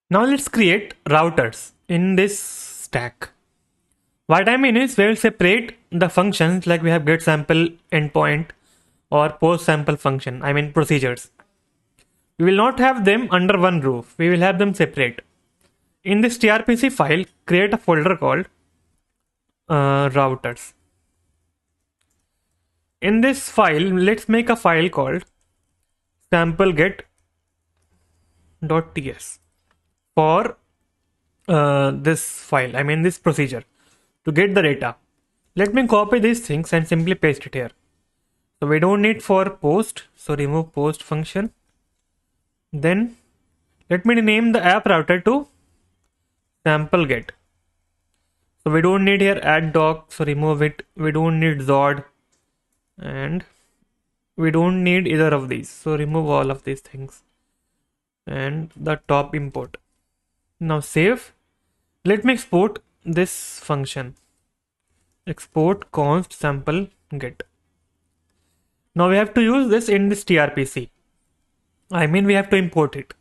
Now let's create routers in this stack. What I mean is we will separate the functions like we have get sample endpoint or post sample function, I mean procedures. We will not have them under one roof. We will have them separate. In this TRPC file, create a folder called routers. In this file, let's make a file called sampleget.ts for this file, I mean this procedure to get the data. Let me copy these things and simply paste it here. So we don't need for post, so remove post function. Then let me rename the app router to sampleget. So we don't need here add doc, so remove it. We don't need Zod, and we don't need either of these, so remove all of these things and the top import. Now save. Let me export this function. Export const sample get. Now we have to use this in this TRPC. I mean we have to import it.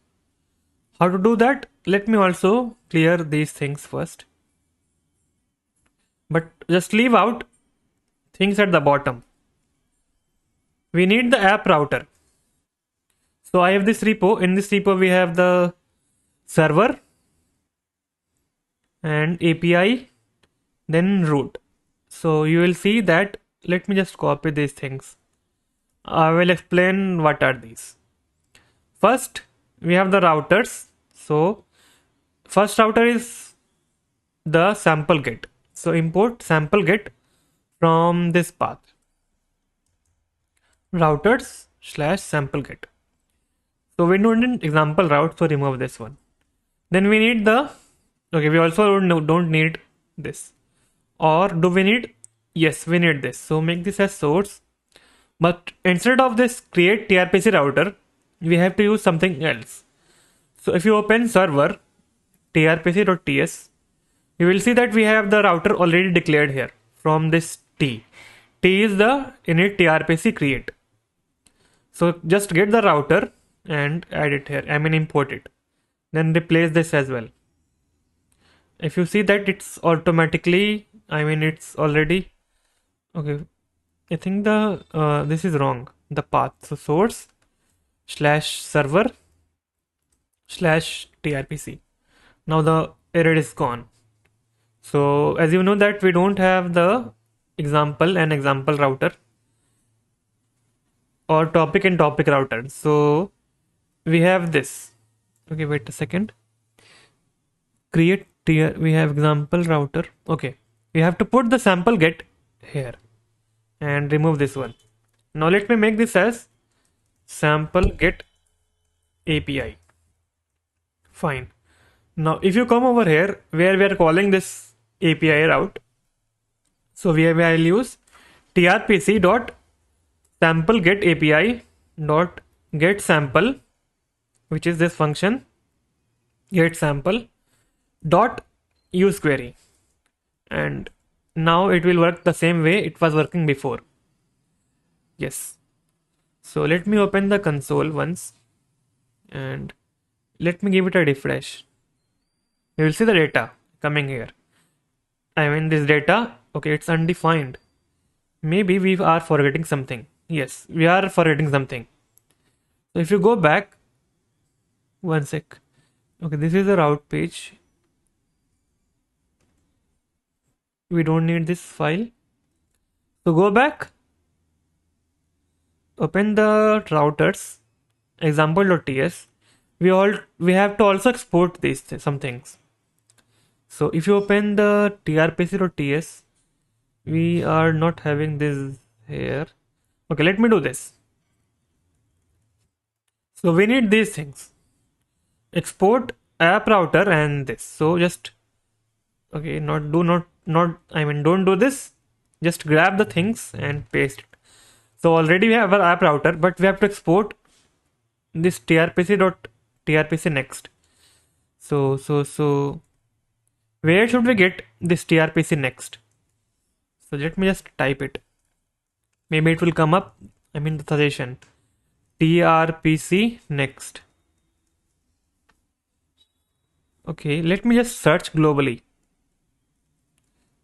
How to do that? Let me also clear these things first. But just leave out things at the bottom. We need the app router. So I have this repo. In this repo we have the server and API, then root. So you will see that. Let me just copy these things. I will explain what are these. First we have the routers. So first router is the sample get. So import sample get from this path, routers / sample get. So we don't need example route, so remove this one. Then we need the, okay, we also don't need this. Or do we need? Yes, we need this. So make this as source. But instead of this create TRPC router, we have to use something else. So if you open server trpc.ts, you will see that we have the router already declared here from this T. T is the init trpc create. So just get the router and add it here. I mean import it. Then replace this as well. If you see that it's automatically, I mean it's already, okay, I think the this is wrong, the path. So source / server / trpc. Now the error is gone. So as you know that we don't have the example and example router or topic and topic router. So we have this. Okay, wait a second. Create tier. We have example router. Okay, we have to put the sample get here and remove this one. Now let me make this as sample get API. Fine. Now if you come over here where we are calling this API route, so we will use trpc dot sample get API dot get sample, which is this function get sample dot use query, and now it will work the same way it was working before. Yes. So let me open the console once and let me give it a refresh. You will see the data coming here. I mean this data, okay, it's undefined. Maybe we are forgetting something. Yes, we are forgetting something. So if you go back, one sec. Okay, this is the route page. We don't need this file. So go back, open the routers example.ts. We have to also export these some things. So if you open the trpc.ts, we are not having this here. Okay, let me do this. So we need these things. Export app router and this. So just, okay, don't do this. Just grab the things and paste it. So already we have our app router, but we have to export this trpc next. So where should we get this trpc next? So let me just type it. Maybe it will come up. I mean the suggestion. TRPC next. Okay, let me just search globally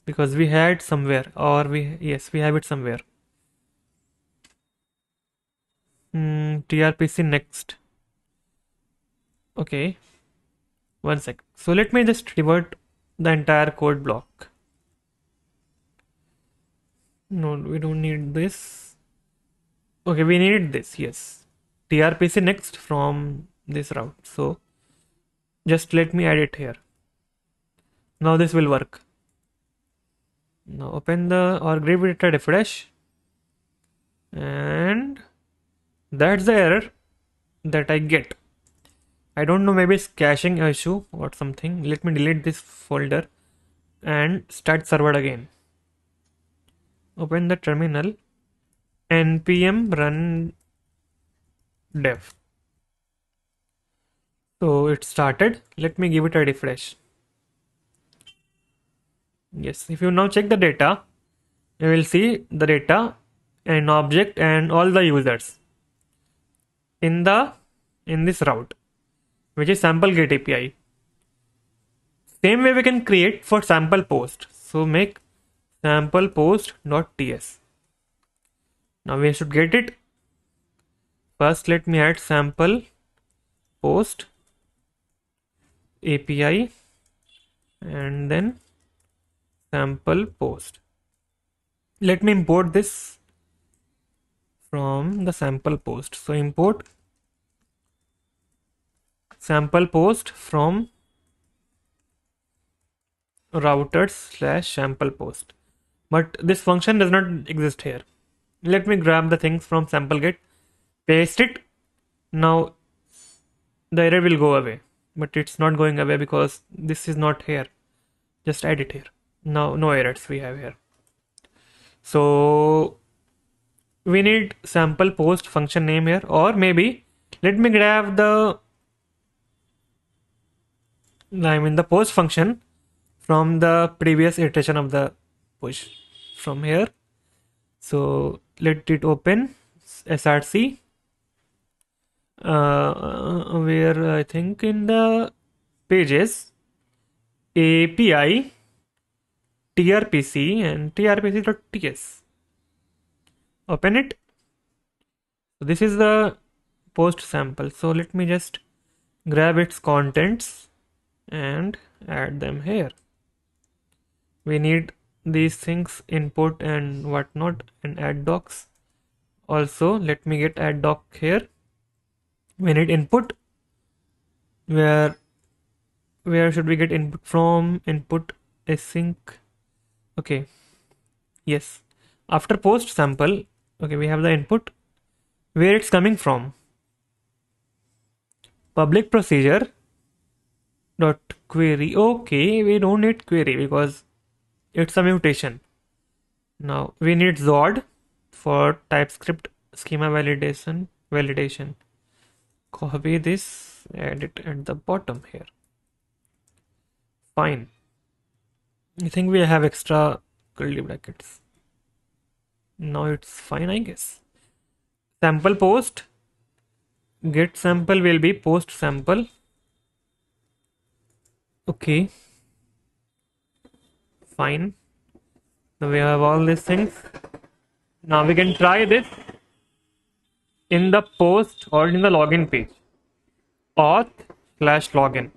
because we had somewhere, or yes, we have it somewhere. TRPC next. Okay, one sec. So let me just revert the entire code block. No, we don't need this. Okay, we need this, yes. TRPC next from this route. So just let me add it here. Now this will work. Now open the or give it a refresh. And that's the error that I get. I don't know, maybe it's caching issue or something. Let me delete this folder and start server again. Open the terminal, npm run dev. So it started. Let me give it a refresh. Yes, if you now check the data, you will see the data and object and all the users in this route, which is sample get API. Same way we can create for sample post. So make sample post.ts. Now we should get it. First, let me add sample post API and then sample post. Let me import this from the sample post. So import sample post from routers slash sample post. But this function does not exist here. Let me grab the things from sample get, paste it. Now the error will go away, but it's not going away because this is not here. Just add it here. Now no errors we have here. So we need sample post function name here, or maybe let me grab the post function from the previous iteration of the push from here. So let it open src where I think in the pages API TRPC and TRPC.ts. Open it. So this is the post sample. So let me just grab its contents and add them here. We need these things, input and whatnot, and add docs. Also, let me get add doc here. We need input. Where should we get input from? Input async. Okay. Yes. After post sample, okay, we have the input. Where it's coming from? Public procedure dot query. Okay, we don't need query because it's a mutation. Now we need Zod for TypeScript schema validation. Copy this, add it at the bottom here. Fine. I think we have extra curly brackets. Now it's fine, I guess. Sample post. Get sample will be post sample. Okay. Fine. Now we have all these things. Now we can try this in the post or in the login page. Auth/login.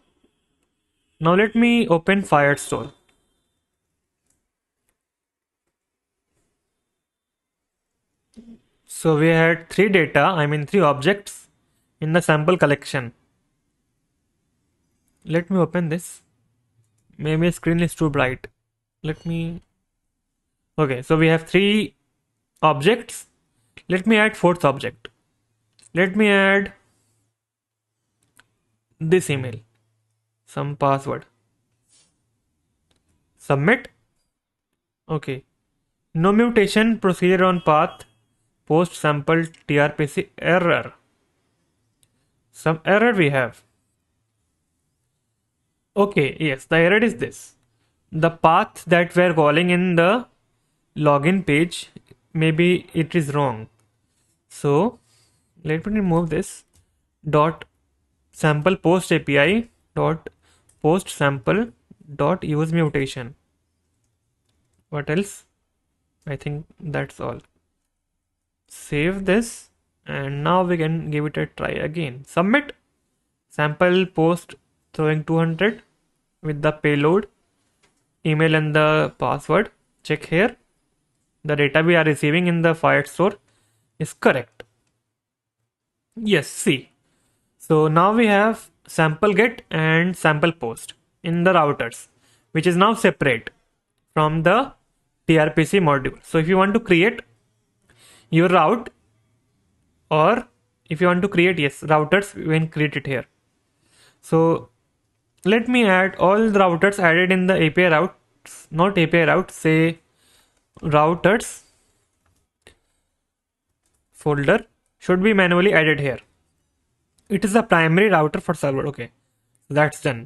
Now let me open Firestore. So we had three objects in the sample collection. Let me open this. Maybe the screen is too bright. Okay, so we have three objects. Let me add fourth object. Let me add this email, some password. Submit. Okay. No mutation procedure on path. Post sample TRPC error. Some error we have. Okay, yes, the error is this. The path that we're calling in the login page, maybe it is wrong. So let me remove this dot sample post API dot post sample dot use mutation. What else? I think that's all. Save this, and now we can give it a try again. Submit sample post throwing 200 with the payload, email and the password. Check here. The data we are receiving in the Firestore is correct. Yes, see. So now we have sample get and sample post in the routers, which is now separate from the TRPC module. So if you want to create your route, or if you want to create, yes, routers, you can create it here. So let me add all the routers added in the API routes, not API routes, say routers folder should be manually added here. It is the primary router for server. Okay, that's done.